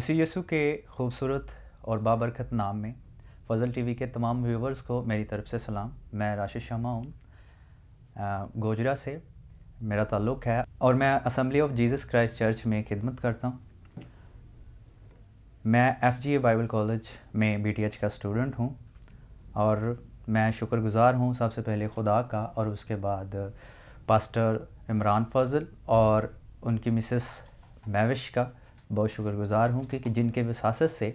मसीह यीशु के खूबसूरत और बाबरकत नाम में फ़ज़ल टीवी के तमाम व्यूवर्स को मेरी तरफ़ से सलाम। मैं राशिद शमा हूँ, गोजरा से मेरा ताल्लुक़ है और मैं assembly of Jesus Christ church में खिदमत करता हूँ। मैं FGA बाइबल कॉलेज में BTH का स्टूडेंट हूँ और मैं शुक्रगुज़ार हूँ सबसे पहले खुदा का और उसके बाद पास्टर इमरान फ़ज़ल और उनकी मिसेस महविश का बहुत शुक्रगुज़ार हूँ कि जिनके वसासत से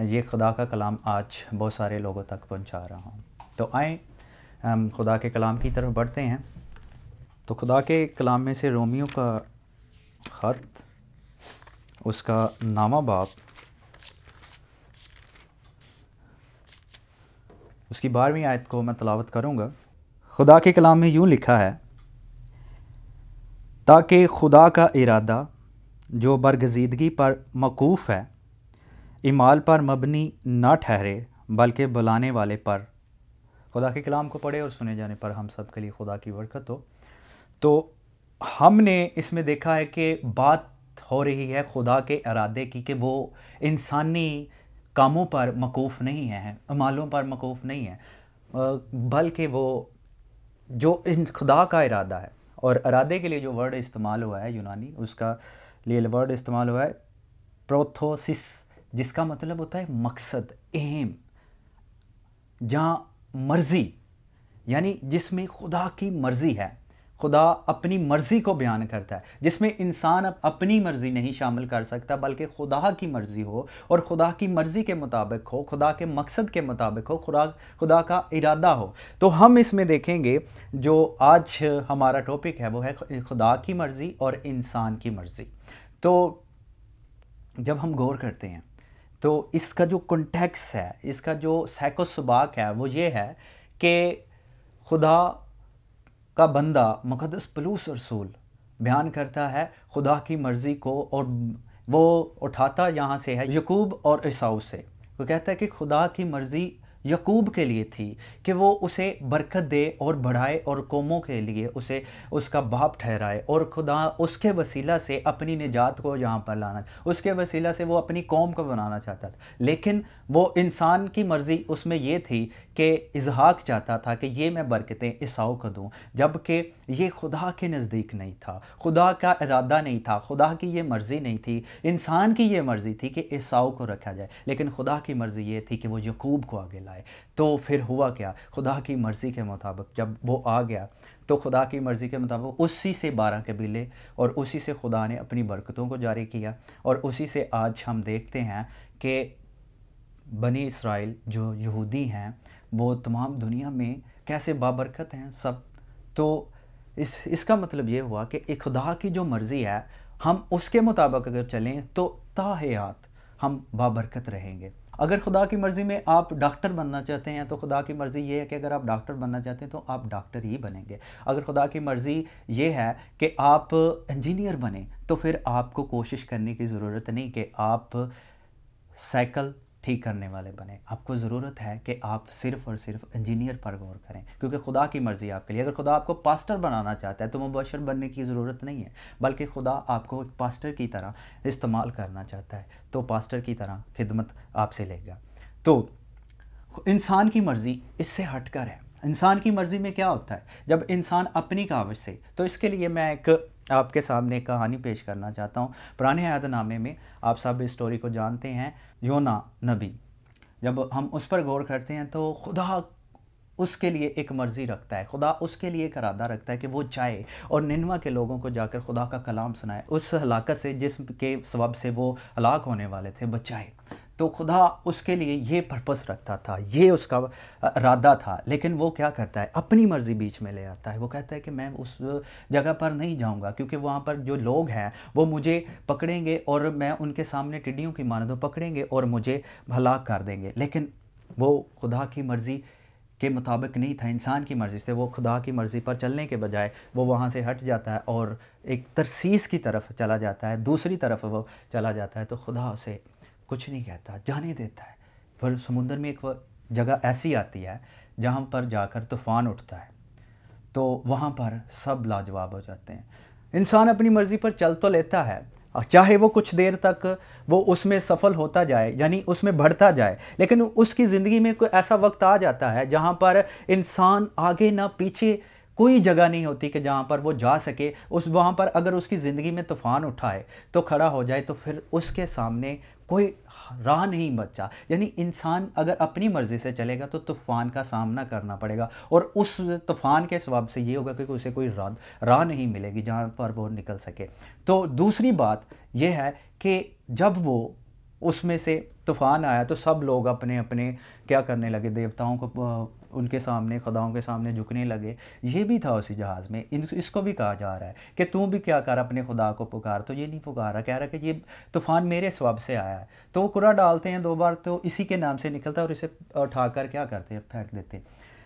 ये खुदा का कलाम आज बहुत सारे लोगों तक पहुँचा रहा हूँ। तो आए हम खुदा के कलाम की तरफ बढ़ते हैं। तो खुदा के कलाम में से रोमियो का ख़त, उसका नामा बाब, उसकी 12वीं आयत को मैं तलावत करूँगा। खुदा के कलाम में यूँ लिखा है, ताकि खुदा का इरादा जो बरगज़ीदगी पर मौकूफ़ है इमाल पर मबनी न ठहरे बल्कि बुलाने वाले पर। खुदा के कलाम को पढ़े और सुने जाने पर हम सब के लिए खुदा की बरकत हो। तो हमने इसमें देखा है कि बात हो रही है खुदा के इरादे की, कि वो इंसानी कामों पर मौकूफ़ नहीं है, अमालों पर मौकूफ़ नहीं है, बल्कि वो जो इन खुदा का इरादा है। और इरादे के लिए जो वर्ड इस्तेमाल हुआ है यूनानी, उसका लिए वर्ड इस्तेमाल हुआ है प्रोथोसिस, जिसका मतलब होता है मकसद, एम, जहाँ मर्ज़ी, यानी जिसमें खुदा की मर्ज़ी है। खुदा अपनी मर्ज़ी को बयान करता है, जिसमें इंसान अपनी मर्ज़ी नहीं शामिल कर सकता बल्कि खुदा की मर्ज़ी हो और खुदा की मर्ज़ी के मुताबिक हो, खुदा के मकसद के मुताबिक हो, खुदा का इरादा हो। तो हम इसमें देखेंगे जो आज हमारा टॉपिक है वो है खुदा की मर्ज़ी और इंसान की मर्ज़ी। तो जब हम गौर करते हैं तो इसका जो कॉन्टेक्स्ट है, इसका जो सैको सुबाक है वो ये है कि खुदा का बंदा मुक़द्दस पौलुस रसूल बयान करता है खुदा की मर्ज़ी को, और वो उठाता यहाँ से है याकूब और ईसाऊ से। वो कहता है कि खुदा की मर्ज़ी याकूब के लिए थी कि वो उसे बरकत दे और बढ़ाए और कौमों के लिए उसे उसका बाप ठहराए, और खुदा उसके वसीला से अपनी निजात को यहाँ पर लाना, उसके वसीला से वो अपनी कौम को बनाना चाहता था। लेकिन वो इंसान की मर्ज़ी उसमें ये थी कि इसहाक चाहता था कि ये मैं बरकतें ईसाऊ को दूँ, जबकि ये खुदा के नज़दीक नहीं था, खुदा का इरादा नहीं था, खुदा की ये मर्ज़ी नहीं थी। इंसान की ये मर्ज़ी थी कि ईसाऊ को रखा जाए, लेकिन खुदा की मर्ज़ी ये थी कि वो याकूब को आगे लाए। तो फिर हुआ क्या, खुदा की मर्ज़ी के मुताबिक जब वो आ गया तो खुदा की मर्ज़ी के मुताबिक उसी से 12 कबीले और उसी से खुदा ने अपनी बरकतों को जारी किया, और उसी से आज हम देखते हैं कि बनी इसराइल जो यहूदी हैं वो तमाम दुनिया में कैसे बाबरकत हैं सब। तो इसका मतलब ये हुआ कि एक खुदा की जो मर्ज़ी है, हम उसके मुताबिक अगर चलें तो ताहयात हम बाबरकत रहेंगे। अगर खुदा की मर्ज़ी में आप डॉक्टर बनना चाहते हैं तो खुदा की मर्ज़ी ये है कि अगर आप डॉक्टर बनना चाहते हैं तो आप डॉक्टर ही बनेंगे। अगर खुदा की मर्ज़ी ये है कि आप इंजीनियर बने तो फिर आपको कोशिश करने की ज़रूरत नहीं कि आप साइकिल ठीक करने वाले बने। आपको ज़रूरत है कि आप सिर्फ़ और सिर्फ इंजीनियर पर गौर करें, क्योंकि खुदा की मर्ज़ी आपके लिए। अगर खुदा आपको पास्टर बनाना चाहता है तो मुबशर बनने की ज़रूरत नहीं है, बल्कि खुदा आपको एक पास्टर की तरह इस्तेमाल करना चाहता है, तो पास्टर की तरह खिदमत आपसे लेगा। तो इंसान की मर्ज़ी इससे हटकर है। इंसान की मर्ज़ी में क्या होता है जब इंसान अपनी काविश से, तो इसके लिए मैं एक आपके सामने एक कहानी पेश करना चाहता हूँ। पुराने अहदनामे में आप सब इस स्टोरी को जानते हैं, योना नबी। जब हम उस पर गौर करते हैं तो खुदा उसके लिए एक मर्ज़ी रखता है, खुदा उसके लिए एक इरादा रखता है कि वो जाए और निनवा के लोगों को जाकर खुदा का कलाम सुनाए, उस हलाकत से जिसके सबब से वो हलाक होने वाले थे बचाए। तो खुदा उसके लिए ये पर्पस रखता था, ये उसका इरादा था। लेकिन वो क्या करता है, अपनी मर्ज़ी बीच में ले आता है। वो कहता है कि मैं उस जगह पर नहीं जाऊंगा क्योंकि वहाँ पर जो लोग हैं वो मुझे पकड़ेंगे और मैं उनके सामने टिड्डियों की मानद पकड़ेंगे और मुझे हलाक कर देंगे। लेकिन वो खुदा की मर्ज़ी के मुताबिक नहीं था, इंसान की मर्ज़ी से। वो खुदा की मर्ज़ी पर चलने के बजाय वो वहाँ से हट जाता है और एक तरसीस की तरफ चला जाता है, दूसरी तरफ वो चला जाता है। तो खुदा उसे कुछ नहीं कहता, जाने देता है। फिर समुद्र में एक जगह ऐसी आती है जहाँ पर जाकर तूफ़ान उठता है, तो वहाँ पर सब लाजवाब हो जाते हैं। इंसान अपनी मर्ज़ी पर चल तो लेता है, चाहे वो कुछ देर तक वो उसमें सफल होता जाए, यानी उसमें बढ़ता जाए, लेकिन उसकी ज़िंदगी में कोई ऐसा वक्त आ जाता है जहाँ पर इंसान आगे ना पीछे कोई जगह नहीं होती कि जहाँ पर वो जा सके। उस वहाँ पर अगर उसकी ज़िंदगी में तूफ़ान उठाए तो खड़ा हो जाए, तो फिर उसके सामने कोई राह नहीं बचा। यानी इंसान अगर अपनी मर्ज़ी से चलेगा तो तूफ़ान का सामना करना पड़ेगा, और उस तूफ़ान के सबब से ये होगा कि उसे कोई राह नहीं मिलेगी जहाँ पर वो निकल सके। तो दूसरी बात यह है कि जब वो उसमें से तूफ़ान आया तो सब लोग अपने अपने क्या करने लगे, देवताओं को उनके सामने, खुदाओं के सामने झुकने लगे। ये भी था उसी जहाज़ में। इसको भी कहा जा रहा है कि तू भी क्या कर, अपने खुदा को पुकार। तो ये नहीं पुकारा, कह रहा कि ये तूफ़ान मेरे स्वभाव से आया है। तो वो कुरा डालते हैं 2 बार, तो इसी के नाम से निकलता है और इसे उठाकर क्या करते हैं, फेंक देते हैं।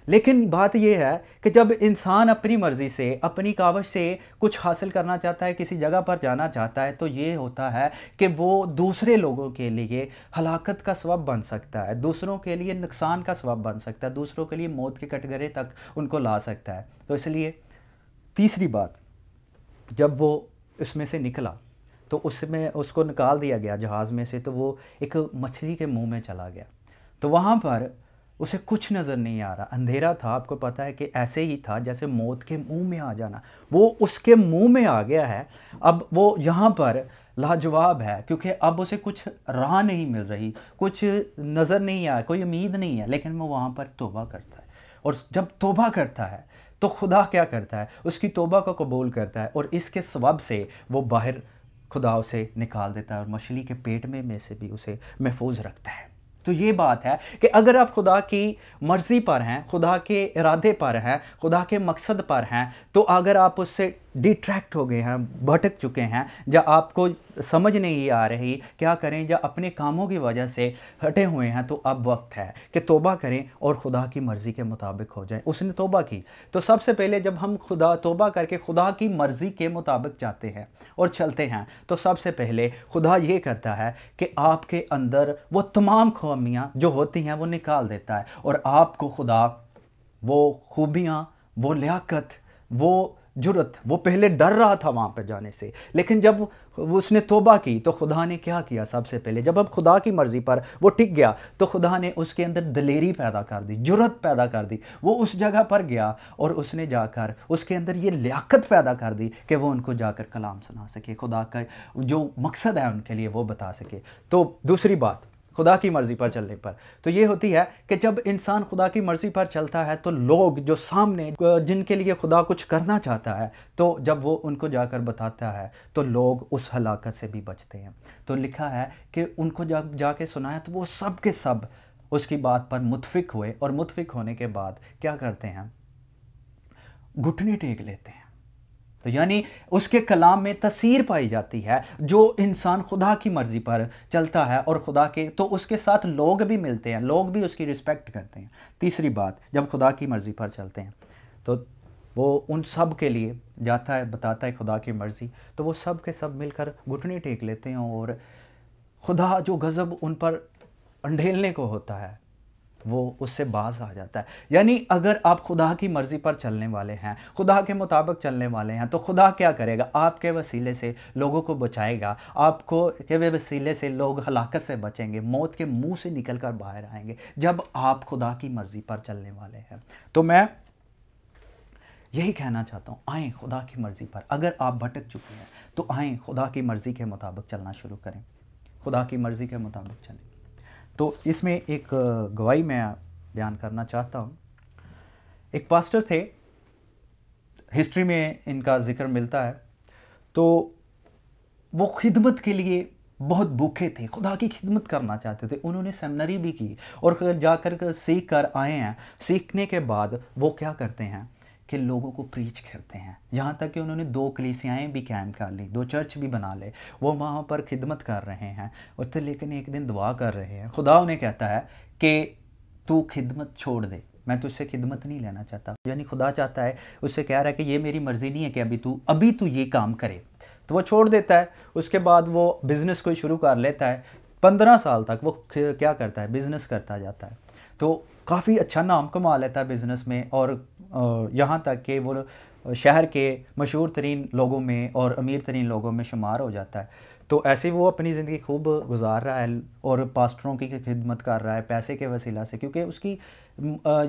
लेकिन बात यह है कि जब इंसान अपनी मर्ज़ी से, अपनी काविश से कुछ हासिल करना चाहता है, किसी जगह पर जाना चाहता है, तो ये होता है कि वो दूसरे लोगों के लिए हलाकत का सबब बन सकता है, दूसरों के लिए नुकसान का सबब बन सकता है, दूसरों के लिए मौत के कटघरे तक उनको ला सकता है। तो इसलिए तीसरी बात, जब वो इसमें से निकला तो उसमें उसको निकाल दिया गया जहाज़ में से, तो वो एक मछली के मुंह में चला गया। तो वहाँ पर उसे कुछ नज़र नहीं आ रहा, अंधेरा था। आपको पता है कि ऐसे ही था जैसे मौत के मुंह में आ जाना, वो उसके मुंह में आ गया है। अब वो यहाँ पर लाजवाब है, क्योंकि अब उसे कुछ राह नहीं मिल रही, कुछ नज़र नहीं आया, कोई उम्मीद नहीं है, लेकिन वो वहाँ पर तौबा करता है। और जब तौबा करता है तो खुदा क्या करता है, उसकी तौबा को कबूल करता है, और इसके सबब से वो बाहर खुदा उसे निकाल देता है और मछली के पेट में से भी उसे महफूज रखता है। तो ये बात है कि अगर आप खुदा की मर्ज़ी पर हैं, खुदा के इरादे पर हैं, खुदा के मकसद पर हैं, तो अगर आप उससे डिट्रैक्ट हो गए हैं, भटक चुके हैं, या आपको समझ नहीं आ रही क्या करें, या अपने कामों की वजह से हटे हुए हैं, तो अब वक्त है कि तौबा करें और खुदा की मर्ज़ी के मुताबिक हो जाएं। उसने तौबा की, तो सबसे पहले जब हम तौबा करके खुदा की मर्ज़ी के मुताबिक जाते हैं और चलते हैं, तो सबसे पहले खुदा ये करता है कि आपके अंदर वो तमाम खामियां जो होती हैं वो निकाल देता है, और आपको खुदा वो खूबियां, वो लियाकत, वो जुर्रत, वो पहले डर रहा था वहाँ पर जाने से, लेकिन जब उसने तौबा की तो खुदा ने क्या किया, सबसे पहले जब अब खुदा की मर्ज़ी पर वो टिक गया तो खुदा ने उसके अंदर दिलेरी पैदा कर दी, जुर्रत पैदा कर दी। वो उस जगह पर गया और उसने जाकर उसके अंदर ये लियाकत पैदा कर दी कि वो उनको जाकर कलाम सुना सके, खुदा का जो मकसद है उनके लिए वो बता सके। तो दूसरी बात, खुदा की मर्ज़ी पर चलने पर तो ये होती है कि जब इंसान खुदा की मर्ज़ी पर चलता है तो लोग जो सामने, जिनके लिए खुदा कुछ करना चाहता है, तो जब वो उनको जाकर बताता है तो लोग उस हलाकत से भी बचते हैं। तो लिखा है कि उनको जाके सुनाया तो वो सब के सब उसकी बात पर मुतफिक हुए, और मुतफिक होने के बाद क्या करते हैं, घुटने टेक लेते हैं। तो यानी उसके कलाम में तसीर पाई जाती है। जो इंसान खुदा की मर्ज़ी पर चलता है और खुदा के, तो उसके साथ लोग भी मिलते हैं, लोग भी उसकी रिस्पेक्ट करते हैं। तीसरी बात, जब खुदा की मर्ज़ी पर चलते हैं तो वो उन सब के लिए जाता है, बताता है खुदा की मर्ज़ी, तो वो सब के सब मिलकर घुटने टेक लेते हैं, और खुदा जो गज़ब उन पर अंधेलने को होता है वो उससे बाज आ जाता है। यानी अगर आप खुदा की मर्ज़ी पर चलने वाले हैं, खुदा के मुताबिक चलने वाले हैं, तो खुदा क्या करेगा, आपके वसीले से लोगों को बचाएगा, आपको के वसीले से लोग हलाकत से बचेंगे, मौत के मुंह से निकल कर बाहर आएंगे, जब आप खुदा की मर्ज़ी पर चलने वाले हैं। तो मैं यही कहना चाहता हूँ, आएँ खुदा की मर्ज़ी पर। अगर आप भटक चुके हैं तो आएँ खुदा की मर्ज़ी के मुताबिक चलना शुरू करें, खुदा की मर्ज़ी के मुताबिक चलें। तो इसमें एक गवाही मैं बयान करना चाहता हूँ। एक पास्टर थे, हिस्ट्री में इनका ज़िक्र मिलता है, तो वो खिदमत के लिए बहुत भूखे थे, खुदा की खिदमत करना चाहते थे। उन्होंने सेमिनरी भी की और जाकर सीख कर आए हैं। सीखने के बाद वो क्या करते हैं कि लोगों को प्रीच करते हैं, यहाँ तक कि उन्होंने 2 कलीसियाएँ भी कायम कर ली, 2 चर्च भी बना ले। वो वहाँ पर खिदमत कर रहे हैं, और तो लेकिन एक दिन दुआ कर रहे हैं, खुदा उन्हें कहता है कि तू खिदमत छोड़ दे, मैं तुझसे खिदमत नहीं लेना चाहता। यानी खुदा चाहता है, उससे कह रहा है कि ये मेरी मर्ज़ी नहीं है कि अभी तू ये काम करे। तो वो छोड़ देता है। उसके बाद वो बिज़नेस को शुरू कर लेता है। 15 साल तक वो क्या करता है, बिज़नेस करता जाता है। तो काफ़ी अच्छा नाम कमा लेता है बिज़नेस में, और यहाँ तक कि वो शहर के मशहूर तरीन लोगों में और अमीर तरीन लोगों में शुमार हो जाता है। तो ऐसे ही वो अपनी ज़िंदगी खूब गुजार रहा है और पास्टरों की खिदमत कर रहा है पैसे के वसीला से, क्योंकि उसकी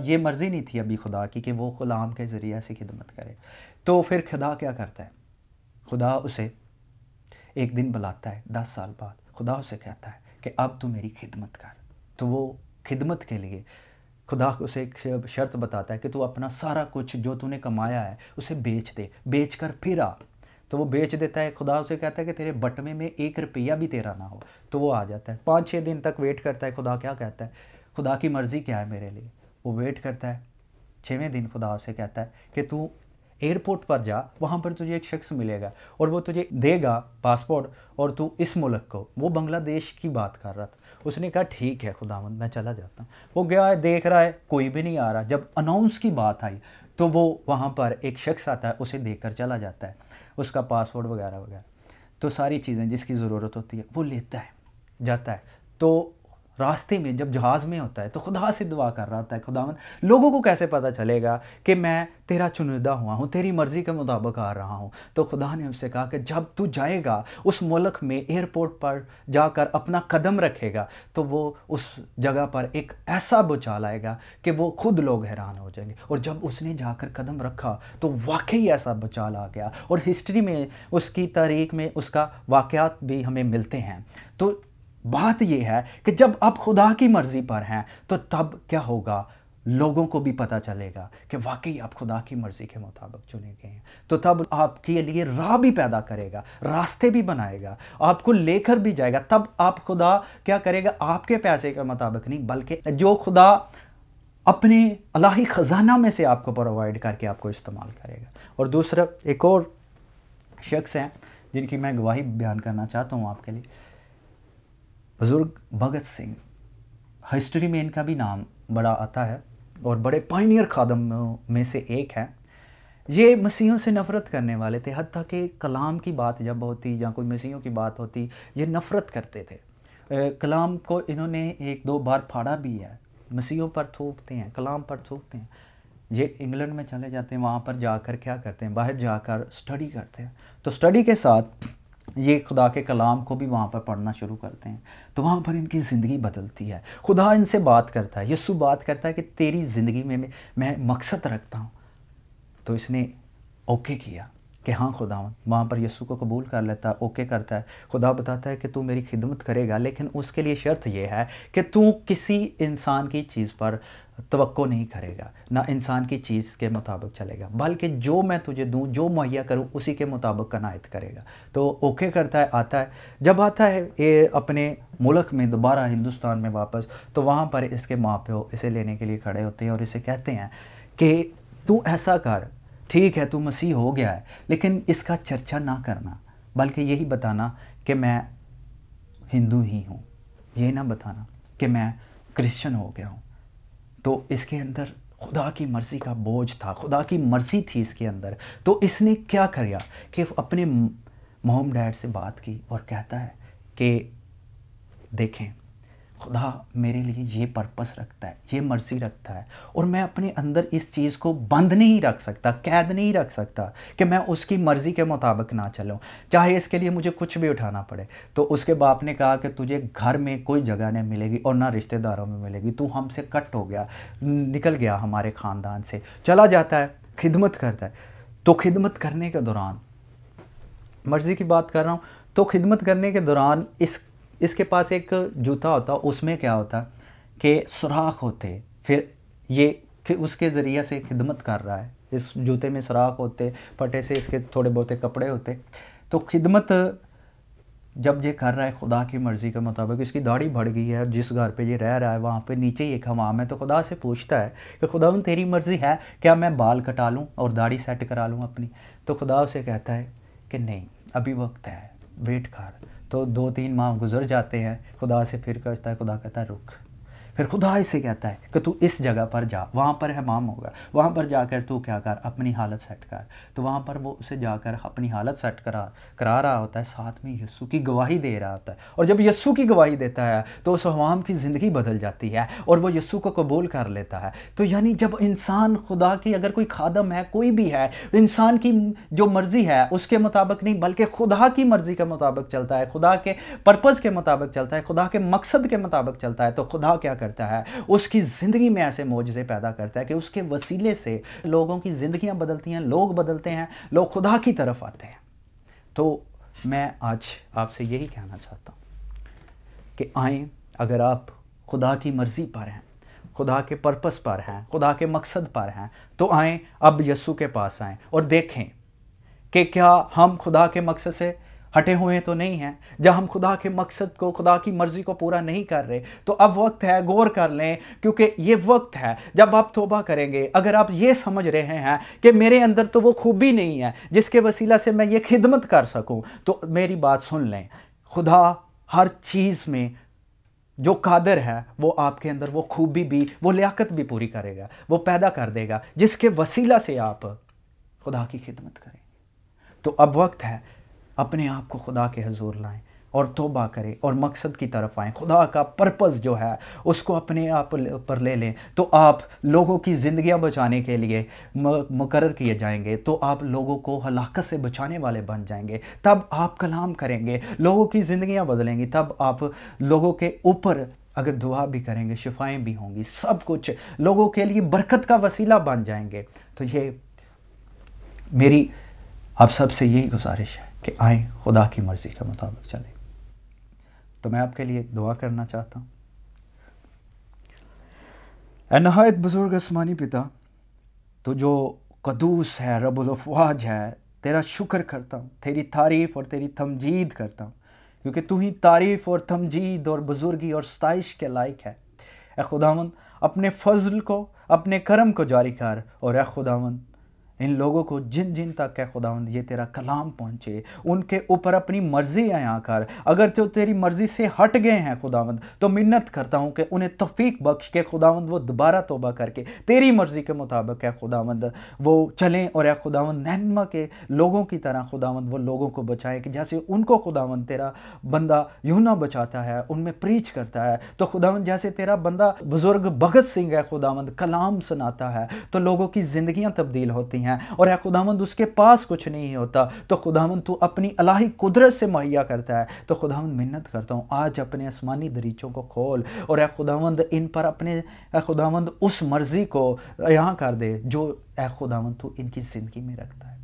ये मर्ज़ी नहीं थी अभी खुदा की कि वो ग़ुलाम के ज़रिए ऐसी खिदमत करे। तो फिर खुदा क्या करता है, खुदा उसे एक दिन बुलाता है 10 साल बाद। खुदा उसे कहता है कि अब तू मेरी खिदमत कर। तो वो खिदमत के लिए खुदा उसे एक शर्त बताता है कि तू अपना सारा कुछ जो तूने कमाया है उसे बेच दे, बेच कर फिर आ। तो वो बेच देता है। खुदा उसे कहता है कि तेरे बटवे में 1 रुपया भी तेरा ना हो। तो वो आ जाता है। 5-6 दिन तक वेट करता है। खुदा क्या कहता है, खुदा की मर्ज़ी क्या है मेरे लिए। वो वेट करता है। 6वें दिन खुदा उसे कहता है कि तू एयरपोर्ट पर जा, वहाँ पर तुझे एक शख्स मिलेगा और वो तुझे देगा पासपोर्ट, और तू इस मुल्क को, वो बांग्लादेश की बात कर रहा था। उसने कहा ठीक है खुदावंद, मैं चला जाता हूँ। वो गया है, देख रहा है कोई भी नहीं आ रहा। जब अनाउंस की बात आई तो वो वहाँ पर एक शख्स आता है, उसे देख कर चला जाता है, उसका पासपोर्ट वगैरह वगैरह, तो सारी चीज़ें जिसकी ज़रूरत होती है वो लेता है, जाता है। तो रास्ते में जब जहाज़ में होता है तो खुदा से दुआ कर रहा होता है, खुदावंद लोगों को कैसे पता चलेगा कि मैं तेरा चुनिंदा हुआ हूँ, तेरी मर्ज़ी के मुताबिक आ रहा हूँ। तो खुदा ने उससे कहा कि जब तू जाएगा उस मुल्क में, एयरपोर्ट पर जाकर अपना कदम रखेगा, तो वो उस जगह पर एक ऐसा भूचाल आएगा कि वो खुद लोग हैरान हो जाएंगे। और जब उसने जाकर कदम रखा तो वाकई ऐसा भूचाल आ गया, और हिस्ट्री में, उसकी तारीख में उसका वाक़यात भी हमें मिलते हैं। तो बात यह है कि जब आप खुदा की मर्ज़ी पर हैं तो तब क्या होगा, लोगों को भी पता चलेगा कि वाकई आप खुदा की मर्ज़ी के मुताबिक चुने गए हैं। तो तब आपके लिए राह भी पैदा करेगा, रास्ते भी बनाएगा, आपको लेकर भी जाएगा। तब आप खुदा क्या करेगा, आपके पैसे के मुताबिक नहीं, बल्कि जो खुदा अपने इलाही ख़जाना में से आपको प्रोवाइड करके आपको इस्तेमाल करेगा। और दूसरा एक और शख्स हैं जिनकी मैं गवाही बयान करना चाहता हूँ आपके लिए, बुज़ुर्ग भगत सिंह। हिस्ट्री में इनका भी नाम बड़ा आता है और बड़े पायनियर खादमों में से एक है। ये मसीहों से नफ़रत करने वाले थे, हत्ता कि कलाम की बात जब होती या कोई मसीहों की बात होती ये नफ़रत करते थे। कलाम को इन्होंने 1-2 बार फाड़ा भी है। मसीहों पर थूकते हैं, कलाम पर थूकते हैं। ये इंग्लैंड में चले जाते हैं, वहाँ पर जाकर क्या करते हैं, बाहर जाकर स्टडी करते हैं। तो स्टडी के साथ ये खुदा के कलाम को भी वहाँ पर पढ़ना शुरू करते हैं। तो वहाँ पर इनकी ज़िंदगी बदलती है। खुदा इनसे बात करता है, यीशु बात करता है कि तेरी ज़िंदगी में मैं मकसद रखता हूँ। तो इसने ओके किया कि हाँ खुदावंद, वहाँ पर यीशु को कबूल कर लेता है, ओके करता है। खुदा बताता है कि तू मेरी खिदमत करेगा, लेकिन उसके लिए शर्त यह है कि तू किसी इंसान की चीज़ पर तवक्को नहीं करेगा, ना इंसान की चीज़ के मुताबिक चलेगा, बल्कि जो मैं तुझे दूँ, जो मुहैया करूँ, उसी के मुताबिक कनायत करेगा। तो ओके करता है, आता है। जब आता है ये अपने मुल्क में दोबारा, हिंदुस्तान में वापस, तो वहाँ पर इसके माँ प्यो इसे लेने के लिए खड़े होते हैं और इसे कहते हैं कि तू ऐसा कर, ठीक है तू मसीह हो गया है, लेकिन इसका चर्चा ना करना, बल्कि यही बताना कि मैं हिंदू ही हूँ, ये ना बताना कि मैं क्रिश्चियन हो गया हूँ। तो इसके अंदर खुदा की मर्ज़ी का बोझ था, खुदा की मर्ज़ी थी इसके अंदर। तो इसने क्या किया कि अपने मॉम डैड से बात की और कहता है कि देखें, खुदा मेरे लिए ये पर्पस रखता है, ये मर्ज़ी रखता है, और मैं अपने अंदर इस चीज़ को बंद नहीं रख सकता, कैद नहीं रख सकता कि मैं उसकी मर्ज़ी के मुताबिक ना चलूं, चाहे इसके लिए मुझे कुछ भी उठाना पड़े। तो उसके बाप ने कहा कि तुझे घर में कोई जगह नहीं मिलेगी और ना रिश्तेदारों में मिलेगी, तू हमसे कट हो गया, निकल गया हमारे ख़ानदान से, चला जाता है, खिदमत करता है। तो खिदमत करने के दौरान, मर्ज़ी की बात कर रहा हूँ, तो खिदमत करने के दौरान इसके पास एक जूता होता, उसमें क्या होता कि सुराख होते, फिर ये कि उसके ज़रिए से खिदमत कर रहा है, इस जूते में सुराख होते, फटे से इसके थोड़े बहुत कपड़े होते। तो खिदमत जब ये कर रहा है खुदा की मर्ज़ी के मुताबिक, इसकी दाढ़ी बढ़ गई है, जिस घर पे ये रह रहा है वहाँ पे नीचे ही एक हमाम है। तो खुदा से पूछता है कि खुदा तेरी मर्ज़ी है क्या मैं बाल कटा लूँ और दाढ़ी सेट करा लूँ अपनी। तो खुदा उसे कहता है कि नहीं, अभी वक्त है, वेट कर। तो 2-3 माह गुजर जाते हैं, खुदा से फिर कहता है, खुदा कहता है रुक। फिर खुदा इसे कहता है कि तू इस जगह पर जा, वहाँ पर हमाम होगा, वहाँ पर जाकर तू क्या कर, अपनी हालत सेट कर। तो वहाँ पर वो उसे जाकर अपनी हालत सेट करा रहा होता है, साथ में यीशु की गवाही दे रहा होता है। और जब यीशु की गवाही देता है तो उस हमाम की ज़िंदगी बदल जाती है और वो यीशु को कबूल कर लेता है। तो यानी जब इंसान खुदा की, अगर कोई खादम है, कोई भी है, इंसान की जो मर्ज़ी है उसके मुताबिक नहीं बल्कि खुदा की मर्ज़ी के मुताबिक चलता है, खुदा के पर्पज़ के मुताबिक चलता है, खुदा के मकसद के मुताबिक चलता है, तो खुदा क्या करता है, उसकी ज़िंदगी में ऐसे मोजज़े पैदा करता है कि उसके वसीले से लोगों की ज़िंदगियां बदलती हैं, लोग बदलते हैं, लोग खुदा की तरफ आते हैं। तो मैं आज आपसे यही कहना चाहता हूँ कि आएँ, अगर आप खुदा की मर्ज़ी पर हैं, खुदा के पर्पस पर हैं, खुदा के मकसद पर हैं, तो आएँ, अब यीशु के पास आएँ और देखें कि क्या हम खुदा के मकसद से हटे हुए तो नहीं हैं। जब हम खुदा के मकसद को, खुदा की मर्ज़ी को पूरा नहीं कर रहे, तो अब वक्त है, गौर कर लें, क्योंकि ये वक्त है जब आप तौबा करेंगे। अगर आप ये समझ रहे हैं कि मेरे अंदर तो वो खूबी नहीं है जिसके वसीला से मैं ये खिदमत कर सकूं, तो मेरी बात सुन लें, खुदा हर चीज़ में जो कादर है वो आपके अंदर वो खूबी भी, वो लियाकत भी पूरी करेगा, वो पैदा कर देगा जिसके वसीला से आप खुदा की खिदमत करेंगे। तो अब वक्त है, अपने आप को खुदा के हुजूर लाएं और तौबा करें और मकसद की तरफ आएं। खुदा का पर्पस जो है उसको अपने आप पर ले लें, तो आप लोगों की ज़िंदगियां बचाने के लिए मुकर्रर किए जाएंगे, तो आप लोगों को हलाकत से बचाने वाले बन जाएंगे। तब आप कलाम करेंगे, लोगों की ज़िंदगियां बदलेंगी, तब आप लोगों के ऊपर अगर दुआ भी करेंगे, शिफाएं भी होंगी, सब कुछ लोगों के लिए बरकत का वसीला बन जाएंगे। तो ये मेरी आप सबसे यही गुजारिश है कि आए, खुदा की मर्ज़ी के मुताबिक चलें। तो मैं आपके लिए दुआ करना चाहता हूँ। ऐ नहायत बुज़ुर्ग आसमानी पिता, तो जो कदूस है, रब्बुल अफ़वाज है, तेरा शुक्र करता हूँ, तेरी तारीफ़ और तेरी तमजीद करता हूँ, क्योंकि तू ही तारीफ़ और तमजीद और बुज़ुर्गी और सताइश के लायक है। ए खुदावंद, अपने फ़ज़ल को, अपने करम को जारी कर, और ए खुदावंद, इन लोगों को जिन जिन तक है खुदावंद ये तेरा कलाम पहुँचे, उनके ऊपर अपनी मर्ज़ी आया कर। अगर तो तेरी मर्ज़ी से हट गए हैं खुदावंद, तो मिन्नत करता हूँ कि उन्हें तौफीक बख्श के खुदावंद वो दोबारा तौबा करके तेरी मर्ज़ी के मुताबिक है खुदावंद वो चलें, और है खुदावंद नैनमा के लोगों की तरह खुदावंद वो लोगों को बचाए कि जैसे उनको खुदावंद तेरा बंदा यूना बचाता है, उनमें प्रीच करता है। तो खुदावंद जैसे तेरा बंदा बुज़ुर्ग भगत सिंह है खुदावंद कलाम सुनाता है, तो लोगों की ज़िंदगियाँ तब्दील होती हैं, और है खुदावंद उसके पास कुछ नहीं होता, तो खुदावंद तू अपनी इलाही कुदरत से मुहैया करता है। तो खुदावंद मिन्नत करता हूँ, आज अपने आसमानी दरीचों को खोल, और है खुदावंद इन पर अपने खुदावंद उस मर्ज़ी को यहाँ कर दे जो है खुदावंद तू इनकी ज़िंदगी में रखता है।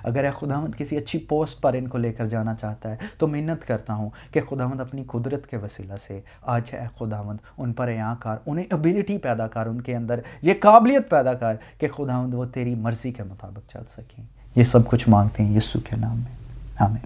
अगर है खुदावंद किसी अच्छी पोस्ट पर इनको लेकर जाना चाहता है, तो मिन्नत करता हूँ कि खुदावंद अपनी कुदरत के वसीला से आज है खुदावंद उन पर यहाँ कर, उन्हें एबिलिटी पैदा कर, उनके अंदर ये काबिलियत पैदा कर कि खुदावंद वो तेरी मर्ज़ी के मुताबिक चल सकें। ये सब कुछ मांगते हैं यीशु के नाम में, आमीन।